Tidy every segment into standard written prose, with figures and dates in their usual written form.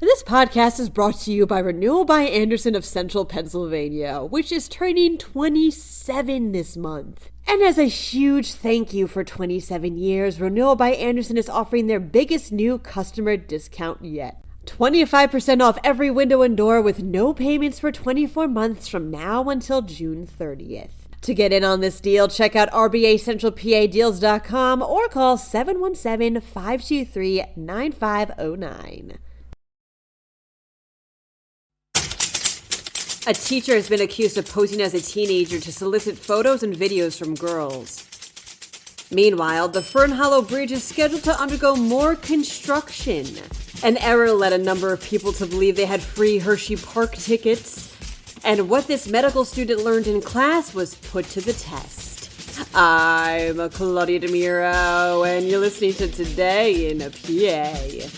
This podcast is brought to you by Renewal by Anderson of Central Pennsylvania, which is turning 27 this month. And as a huge thank you for 27 years, Renewal by Anderson is offering their biggest new customer discount yet. 25% off every window and door with no payments for 24 months from now until June 30th. To get in on this deal, check out rbacentralpadeals.com or call 717-523-9509. A teacher has been accused of posing as a teenager to solicit photos and videos from girls. Meanwhile, the Fern Hollow Bridge is scheduled to undergo more construction. An error led a number of people to believe they had free Hersheypark tickets. And what this medical student learned in class was put to the test. I'm Claudia Dimuro, and you're listening to Today in PA.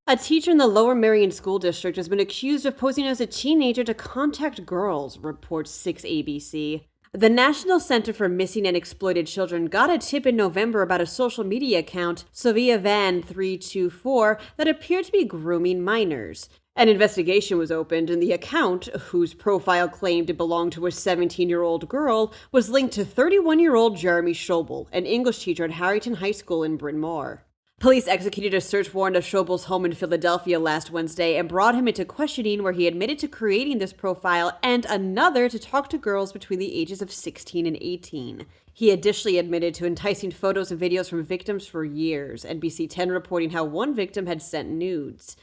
A teacher in the Lower Merion School District has been accused of posing as a teenager to contact girls, reports 6ABC. The National Center for Missing and Exploited Children got a tip in November about a social media account, SoviaVan324, that appeared to be grooming minors. An investigation was opened, and the account, whose profile claimed it belonged to a 17-year-old girl, was linked to 31-year-old Jeremy Schobel, an English teacher at Harrington High School in Bryn Mawr. Police executed a search warrant of Schobel's home in Philadelphia last Wednesday and brought him into questioning, where he admitted to creating this profile and another to talk to girls between the ages of 16 and 18. He additionally admitted to enticing photos and videos from victims for years, NBC 10 reporting how one victim had sent nudes.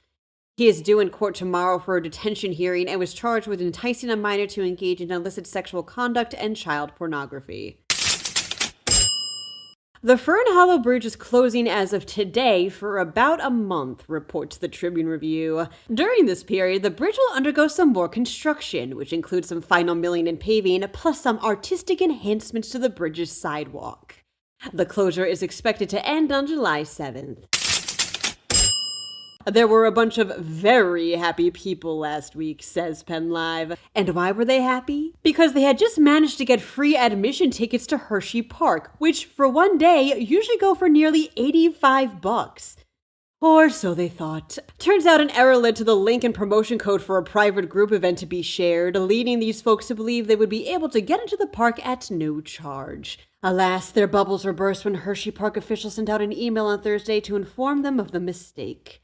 He is due in court tomorrow for a detention hearing and was charged with enticing a minor to engage in illicit sexual conduct and child pornography. The Fern Hollow Bridge is closing as of today for about a month, reports the Tribune Review. During this period, the bridge will undergo some more construction, which includes some final milling and paving, plus some artistic enhancements to the bridge's sidewalk. The closure is expected to end on July 7th. There were a bunch of very happy people last week, says PennLive. And why were they happy? Because they had just managed to get free admission tickets to Hersheypark, which for one day usually go for nearly $85. Or so they thought. Turns out an error led to the link and promotion code for a private group event to be shared, leading these folks to believe they would be able to get into the park at no charge. Alas, their bubbles were burst when Hersheypark officials sent out an email on Thursday to inform them of the mistake.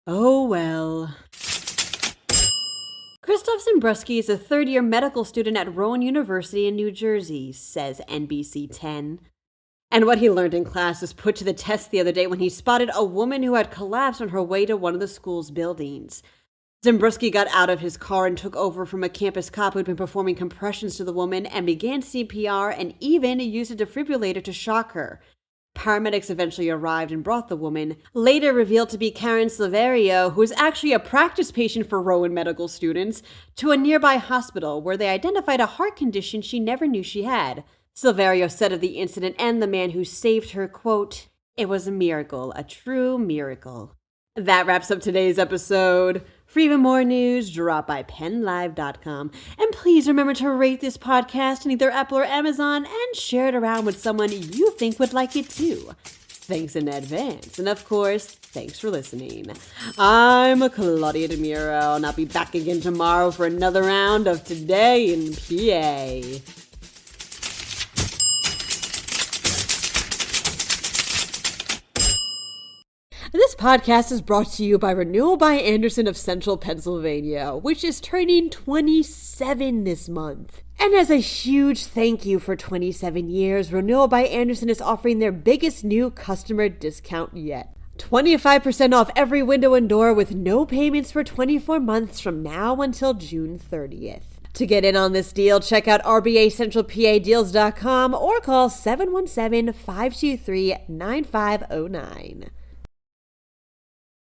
Oh well. Christoph Zimbruski is a third-year medical student at Rowan University in New Jersey, says NBC 10. And what he learned in class was put to the test the other day when he spotted a woman who had collapsed on her way to one of the school's buildings. Zimbruski got out of his car and took over from a campus cop who'd been performing compressions to the woman and began CPR and even used a defibrillator to shock her. Paramedics eventually arrived and brought the woman, later revealed to be Karen Silverio, who was actually a practice patient for Rowan medical students, to a nearby hospital where they identified a heart condition she never knew she had. Silverio said of the incident and the man who saved her, quote, "It was a miracle, a true miracle." That wraps up today's episode. For even more news, drop by PennLive.com. And please remember to rate this podcast on either Apple or Amazon and share it around with someone you think would like it too. Thanks in advance. And of course, thanks for listening. I'm Claudia Dimuro, and I'll be back again tomorrow for another round of Today in PA. This podcast is brought to you by Renewal by Anderson of Central Pennsylvania, which is turning 27 this month. And as a huge thank you for 27 years, Renewal by Anderson is offering their biggest new customer discount yet. 25% off every window and door with no payments for 24 months from now until June 30th. To get in on this deal, check out rbacentralpadeals.com or call 717-523-9509.